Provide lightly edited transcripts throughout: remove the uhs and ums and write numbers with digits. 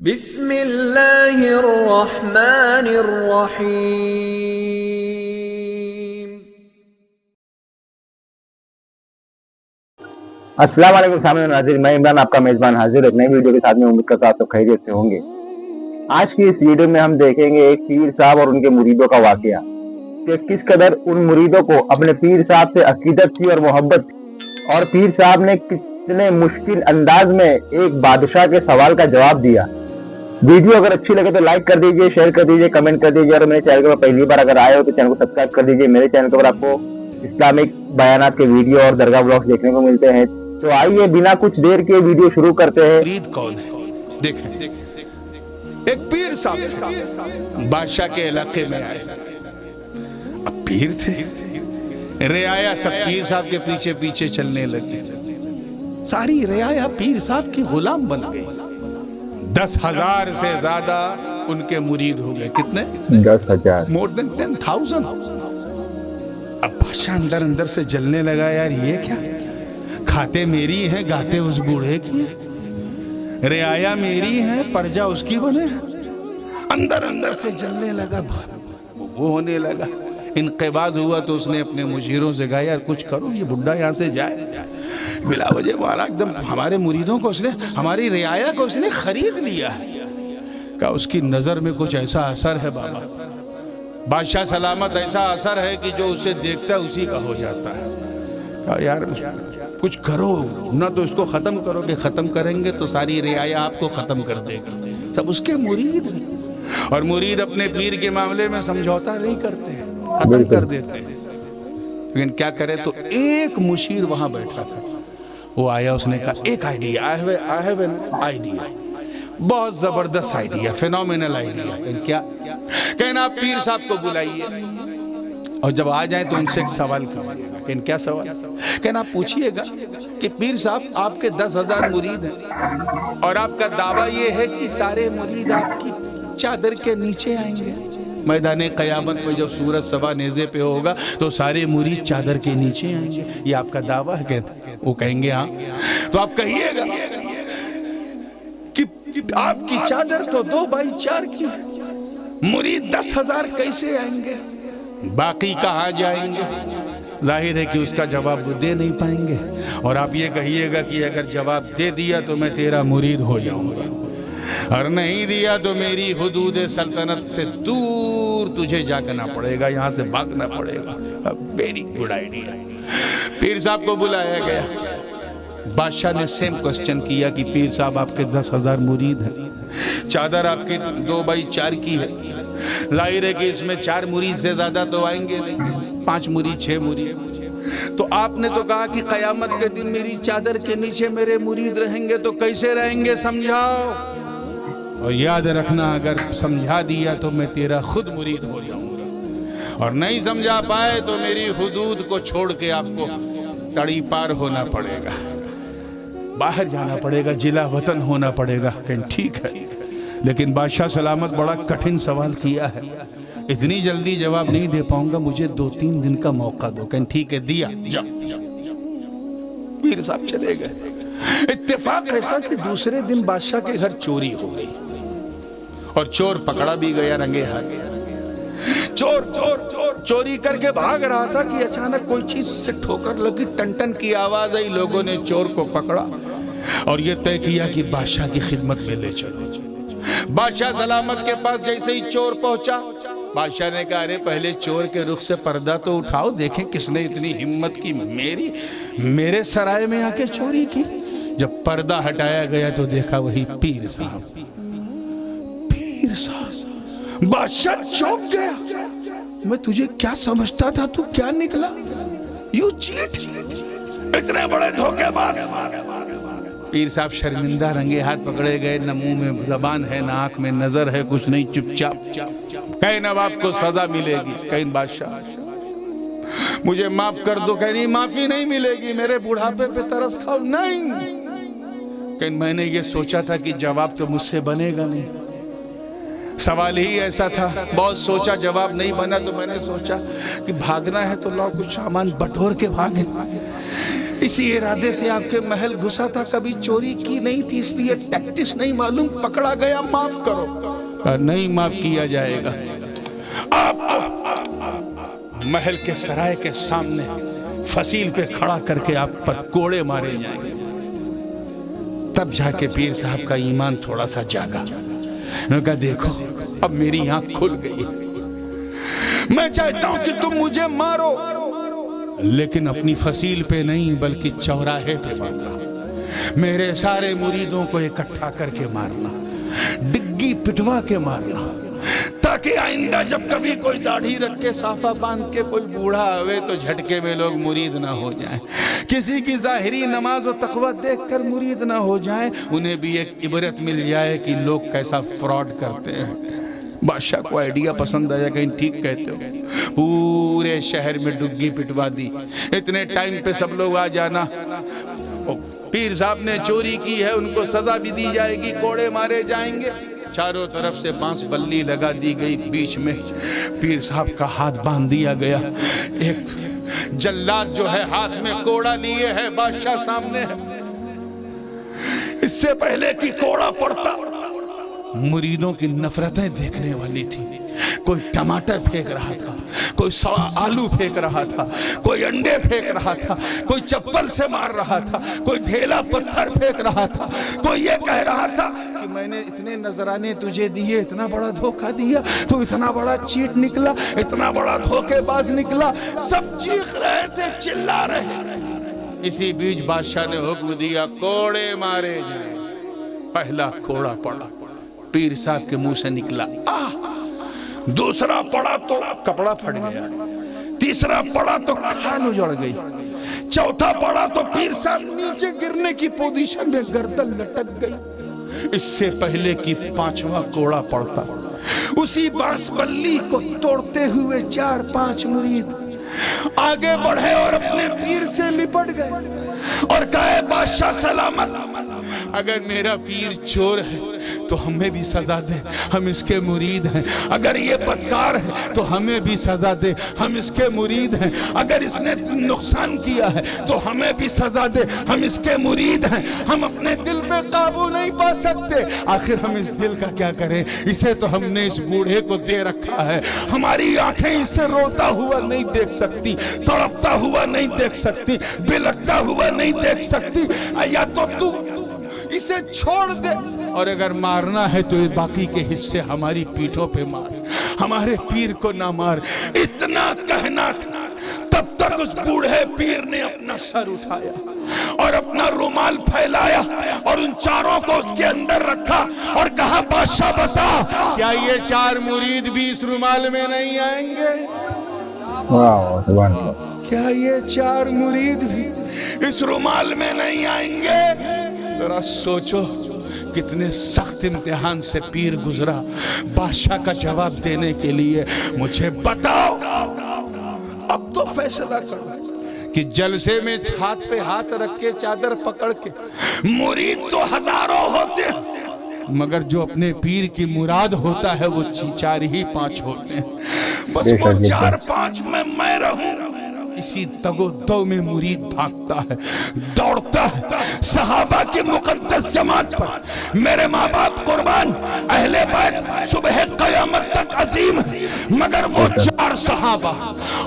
بسم اللہ الرحمن الرحیم۔ السلام علیکم سامعین ناظرین، میں عمران آپ کا میزبان حاضر ایک نئی ویڈیو کے ساتھ میں امید کرتا ہوں آپ سب خیریت سے ہوں گے۔ آج کی اس ویڈیو میں ہم دیکھیں گے ایک پیر صاحب اور ان کے مریدوں کا واقعہ کہ کس قدر ان مریدوں کو اپنے پیر صاحب سے عقیدت تھی اور محبت تھی، اور پیر صاحب نے کتنے مشکل انداز میں ایک بادشاہ کے سوال کا جواب دیا۔ ویڈیو اگر اچھی لگے تو لائک کر دیجئے، شیئر کر دیجئے، کمنٹ کر دیجئے، اور میرے چینل پر پہلی بار اگر آئے ہو تو چینل کو سبسکرائب کر دیجئے۔ میرے چینل پر آپ کو اسلامک بیانات کے ویڈیو اور درگاہ بلاگز دیکھنے کو ملتے ہیں۔ تو آئیے بنا کچھ دیر کے ویڈیو شروع کرتے ہیں۔ مرید کون ہے؟ دیکھیں، ایک پیر صاحب بادشاہ کے علاقے میں آئے۔ اب پیر تھے، رعایا سب پیر صاحب کے پیچھے پیچھے چلنے لگے۔ ساری رعایا پیر صاحب کی غلام بن گئی۔ 10,000 سے زیادہ ان کے مرید ہو گئے۔ کتنے؟ 10,000، more than 10,000۔ اب بادشاہ اندر اندر سے جلنے لگا، یار یہ کیا؟ کھاتے میری ہیں، گاتے اس بوڑھے کی، رعایا میری ہیں، پرجا اس کی بنے ہیں۔ اندر اندر سے جلنے لگا، وہ ہونے لگا۔ انقباض ہوا تو اس نے اپنے مشیروں سے کہا، یار کچھ کرو، یہ بڈھا یہاں سے جائے۔ بلا وجہ مارا ایک دم، ہمارے مریدوں کو اس نے، ہماری رعایا کو اس نے خرید لیا ہے۔ کہا اس کی نظر میں کچھ ایسا اثر ہے بابا، بادشاہ سلامت، ایسا اثر ہے کہ جو اسے دیکھتا ہے اسی کا ہو جاتا ہے۔ کہا یار کچھ کرو، نہ تو اس کو ختم کرو، کہ ختم کریں گے تو ساری رعایا آپ کو ختم کر دے گی۔ سب اس کے مرید ہیں، اور مرید اپنے پیر کے معاملے میں سمجھوتا نہیں کرتے ہیں، ختم کر دیتے ہیں۔ لیکن کیا کرے؟ تو ایک مشیر وہاں بیٹھا تھا، وہ آیا، اس نے کہا ایک idea, I have an idea، بہت زبردست آئیڈیا، فینومینل آئیڈیا۔ کیا کہنا؟ آپ پیر صاحب کو بلائیے، اور جب آ جائیں تو ان سے ایک سوال کیجیے۔ کیا سوال؟ کہنا آپ پوچھئے گا کہ پیر صاحب آپ کے 10,000 مرید ہیں، اور آپ کا دعویٰ یہ ہے کہ سارے مرید آپ کی چادر کے نیچے آئیں گے۔ میدان قیامت میں جب سورج سوا نیزے پہ ہوگا تو سارے مرید چادر کے نیچے آئیں گے، یہ آپ کا دعویٰ ہے؟ وہ کہیں گے ہاں۔ تو آپ کہیے گا کہ آپ کی چادر تو 2x4 کی ہے، مرید 10,000 کیسے آئیں گے، باقی کہاں جائیں گے؟ ظاہر ہے کہ اس کا جواب وہ دے نہیں پائیں گے، اور آپ یہ کہیے گا کہ اگر جواب دے دیا تو میں تیرا مرید ہو جاؤں گا، اور نہیں دیا تو میری حدود سلطنت سے دور تجھے جاگنا پڑے گا، یہاں سے بھاگنا پڑے گا۔ Very good idea. پیر صاحب کو بلایا گیا، بادشاہ نے سیم کوسچن کیا کہ پیر صاحب آپ کے 10,000 مرید ہیں، چادر آپ کی 2x4 کی ہے، ظاہر ہے کہ اس میں 4 مرید سے زیادہ تو آئیں گے نہیں، 5 مرید، 6 مرید۔ تو آپ نے تو کہا کہ قیامت کے دن میری چادر کے نیچے میرے مرید رہیں گے، تو کیسے رہیں گے سمجھاؤ، اور یاد رکھنا اگر سمجھا دیا تو میں تیرا خود مرید ہو جاؤں گا، اور نہیں سمجھا پائے تو میری حدود کو چھوڑ کے آپ کو تڑی پار ہونا پڑے گا، باہر جانا پڑے گا، جلا وطن ہونا پڑے گا۔ کہ ٹھیک ہے، لیکن بادشاہ سلامت بڑا کٹھن سوال کیا ہے، اتنی جلدی جواب نہیں دے پاؤں گا، مجھے 2-3 دن کا موقع دو۔ کہ ٹھیک ہے، دیا، جاؤ۔ پیر صاحب چلے گئے۔ اتفاق ایسا کہ دوسرے دن بادشاہ کے گھر چوری ہو گئی، اور چور پکڑا بھی گیا رنگے ہاتھ۔ چور چوری کر کے بھاگ رہا تھا کہ اچانک کوئی چیز سے ٹھوکر لگی، ٹن ٹن کی آواز آئی، لوگوں نے چور کو پکڑا اور یہ طے کیا کہ بادشاہ کی خدمت میں لے چلو۔ بادشاہ سلامت کے پاس جیسے ہی چور پہنچا، بادشاہ نے کہا ارے پہلے چور کے رخ سے پردہ تو اٹھاؤ، دیکھیں کس نے اتنی ہمت کی میرے سرائے میں آ کے چوری کی۔ جب پردہ ہٹایا گیا تو دیکھا وہی پیر صاحب۔ پیر صاحب، بادشاہ چونک گیا، میں تجھے کیا سمجھتا تھا، تو کیا نکلا، یو چیٹ، اتنے بڑے دھوکے باز۔ پیر صاحب شرمندہ، رنگے ہاتھ پکڑے گئے، نہ منہ میں زبان ہے، نہ آنکھ میں نظر ہے، کچھ نہیں، چپ چاپ۔ کہیں نواب کو سزا ملے گی، کہیں بادشاہ مجھے معاف کر دو، کہیں معافی نہیں ملے گی، میرے بڑھاپے پہ ترس کھاؤ، نہیں۔ کہ میں نے یہ سوچا تھا کہ جواب تو مجھ سے بنے گا نہیں، سوال ہی ایسا تھا، بہت سوچا، جواب نہیں بنا، تو میں نے سوچا کہ بھاگنا ہے تو لاؤ کچھ سامان بٹور کے بھاگیں۔ इसी इरादे से आपके महल घुसा था, कभी चोरी की नहीं थी, इसलिए टैक्टिस नहीं मालूम, पकड़ा गया, माफ करो। कहा नहीं माफ किया जाएगा, आपको महल के सराय के सामने फसील पे खड़ा करके आप पर कोड़े मारे जाएंगे। तब जाके पीर साहब का ईमान थोड़ा सा जागा। उन्होंने कहा देखो अब मेरी आंख खुल गई, मैं चाहता हूं कि तुम मुझे मारो, लेकिन अपनी फसील पे नहीं बल्कि चौराहे पे मारना, मेरे सारे मुरीदों को इकट्ठा करके मारना, डिग्गी पिटवा के मारना, ताकि आइंदा जब कभी कोई दाढ़ी रख के साफा बांध के कोई बूढ़ा आवे तो झटके में लोग मुरीद ना हो जाएं, किसी की जाहिरी नमाज और तकवा देखकर मुरीद ना हो जाएं, उन्हें भी एक इबरत मिल जाए कि लोग कैसा फ्रॉड करते हैं। बादशाह को आइडिया पसंद आया, कहीं ठीक कहते हो, पूरे शहर में डुग्गी पिटवा दी, इतने टाइम पे सब लोग आ जाना, पीर साहब ने चोरी की है उनको सजा भी दी जाएगी, कोड़े मारे जाएंगे। चारों तरफ से बांस बल्ली लगा दी गई, बीच में पीर साहब का हाथ बांध दिया गया, एक जल्लाद जो है हाथ में कोड़ा लिए है, बादशाह सामने है। इससे पहले कि कोड़ा पड़ता, मुरीदों की नफरतें देखने वाली थी। कोई टमाटर फेंक रहा था, कोई सड़ा आलू फेंक रहा था, कोई अंडे फेंक रहा था, कोई चप्पल से मार रहा था, कोई ढेला पत्थर फेंक रहा था, कोई ये कह रहा था कि मैंने इतने नजराने तुझे दिए, इतना बड़ा धोखा दिया, तू इतना बड़ा चीट निकला, इतना बड़ा धोखेबाज निकला। सब चीख रहे थे, चिल्ला रहे। इसी बीच बादशाह ने हुक्म दिया कोड़े मारे जाए। पहला कोड़ा पड़ा, पीर साहब के मुंह से निकला आह, दूसरा पड़ा तो कपड़ा फट गया, तीसरा पड़ा तो खाल उजड़ गई, चौथा पड़ा तो पीर साहब नीचे गिरने की पोजीशन में गर्दन लटक गई। इससे पहले कि पांचवा कोड़ा पड़ता, उसी बांस बल्ली को तोड़ते हुए 4-5 मुरीद आगे बढ़े और अपने पीर से लिपट गए और कहे बादशाह सलामत, अगर मेरा पीर चोर है तो हमें भी सजा दे, हम इसके मुरीद हैं। अगर ये बदकार है तो हमें भी सजा दे, हम इसके मुरीद हैं। अगर इसने नुकसान किया है तो हमें भी सजा दे, हम इसके मुरीद हैं। हम अपने दिल पे काबू नहीं पा सकते, आखिर हम इस दिल का क्या करें? इसे तो हमने इस बूढ़े को दे रखा है, हमारी आंखें इसे रोता हुआ नहीं देख सकती, तड़पता हुआ नहीं देख सकती, बिलखता हुआ नहीं देख सकती। या तो तू इसे छोड़ दे, और अगर मारना है तो बाकी के हिस्से हमारी पीठों पे मार, हमारे पीर को ना मार। इतना कहना था, तब तक उस बूढ़े पीर ने अपना सर उठाया और अपना रुमाल फैलाया और उन चारों को उसके अंदर रखा और कहा बादशाह बता, क्या ये 4 मुरीद भी इस रुमाल में नहीं आएंगे? वाह, सुभान अल्लाह। क्या ये 4 मुरीद भी इस रुमाल में नहीं आएंगे? जरा सोचो कितने सख्त इम्तिहान से पीर गुजरा बादशाह का जवाब देने के लिए। मुझे बताओ, अब तो फैसला करो कि जलसे में हाथ पे हाथ रख के चादर पकड़ के, मुरीद तो हजारों होते हैं मगर जो अपने पीर की मुराद होता है वो 4 ही 5 होते हैं। बस वो 4-5 में मैं रहूं। इसी तगोदो में मुरीद भागता है, दौड़ता है सहाबा की मुकद्दस जमात पर। मेरे माँ बाप कुर्बान, अहले बैत सुबह क़यामत तक अजीम है, मगर वो 4 सहाबा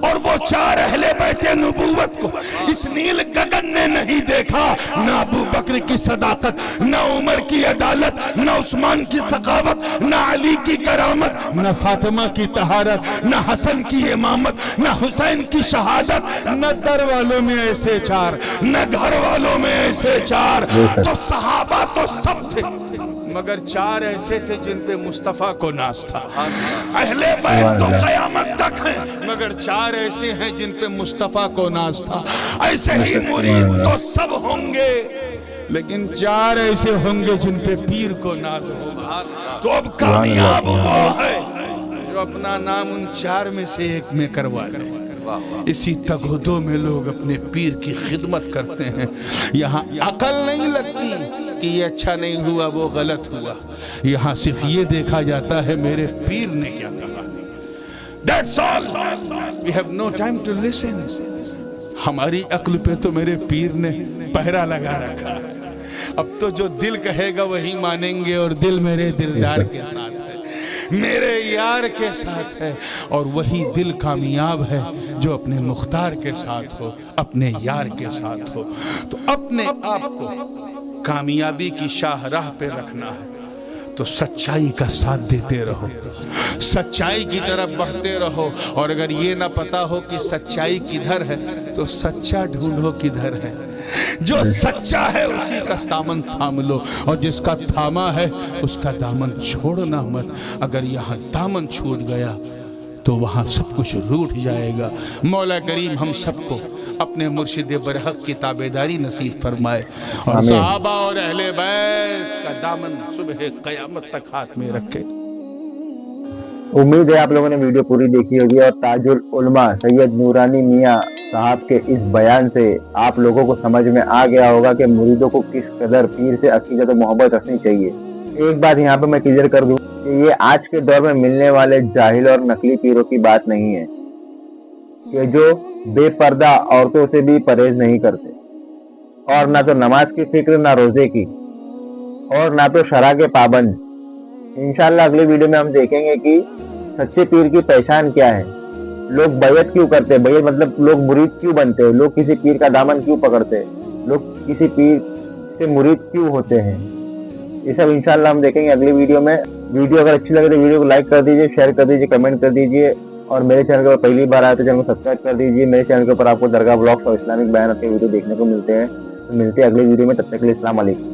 और वो 4 अहले बैते नबूवत को इस नील गगन ने नहीं देखा। न अबू बकर की सदाकत, न उमर की अदालत, न उस्मान की सखावत, न अली की करामत, न फातिमा की तहारत, न हसन की इमामत, न हुसैन की शहादत, न दर वालों में ऐसे 4, न घर वालों में ऐसे 4। तो सहाबा तो सब थे मगर 4 ऐसे थे जिन पे मुस्तफा को नाज था। अहले बैत तो क़यामत तक हैं मगर 4 ऐसे हैं जिन पे मुस्तफा को नाज था। ऐसे ही मुरीद तो सब होंगे लेकिन 4 ऐसे होंगे जिन पे पीर को नाज होगा। तो अब कामयाब वो है जो अपना नाम उन 4 में से एक में करवा ले। इसी तगोदो में लोग अपने पीर की खिदमत करते हैं। यहाँ अकल नहीं लगती कि ये अच्छा नहीं हुआ, वो गलत हुआ। यहाँ सिर्फ ये देखा जाता है मेरे पीर ने क्या कहा। That's all. We have no time to listen. हमारी अक्ल पे तो मेरे पीर ने पहरा लगा रखा है। अब तो जो दिल कहेगा वही मानेंगे, और दिल मेरे दिलदार के साथ है, मेरे यार के साथ है, और वही दिल कामयाब है जो अपने मुख्तार के साथ हो, अपने यार के साथ हो। तो अपने आप को कामयाबी की शाहराह पे रखना है तो सच्चाई का साथ देते रहो, सच्चाई की तरफ बढ़ते रहो। और अगर ये ना पता हो कि सच्चाई किधर है तो सच्चा ढूंढो किधर है। जो सच्चा है उसी का दामन थाम लो, और जिसका थामा है उसका दामन छोड़ना मत। अगर यहाँ दामन छूट गया तो वहाँ सब कुछ रूठ जाएगा। मौला करीम हम सबको अपने मुर्शिद बरहक की ताबेदारी नसीब फरमाए, और सहाबा और अहले बैत का दामन सुबह क़यामत तक हाथ में रखे। उम्मीद है आप लोगों ने वीडियो पूरी देखी होगी, और ताजुल उलमा सैयद नूरानी मियाँ साहब के इस बयान से आप लोगों को समझ में आ गया होगा कि मुरीदों को किस कदर पीर से अकीदत और मोहब्बत रखनी चाहिए। एक बात यहाँ पे मैं क्लियर कर दूं कि ये आज के दौर में मिलने वाले जाहिल और नकली पीरों की बात नहीं है, कि जो बेपर्दा औरतों से भी परहेज नहीं करते, और ना तो नमाज की फिक्र, ना रोजे की, और ना तो शरा के पाबंद। इंशाल्लाह अगले वीडियो में हम देखेंगे कि सच्चे पीर की पहचान क्या है, लोग बैयत क्यों करते हैं, बैयत मतलब लोग मुरीद क्यों बनते हैं, लोग किसी पीर का दामन क्यों पकड़ते हैं, लोग किसी पीर से मुरीद क्यों होते हैं, ये सब इंशाल्लाह हम देखेंगे अगली वीडियो में। वीडियो अगर अच्छी लगे तो वीडियो को लाइक कर दीजिए, शेयर कर दीजिए, कमेंट कर दीजिए, और मेरे चैनल पर पहली बार आए तो चैनल को सब्सक्राइब कर दीजिए। मेरे चैनल के ऊपर आपको दरगाह ब्लॉग्स और इस्लामिक बयान के वीडियो देखने को मिलते हैं। तो मिलते हैं अगले वीडियो में, तब तक के लिए अस्सलाम वालेकुम।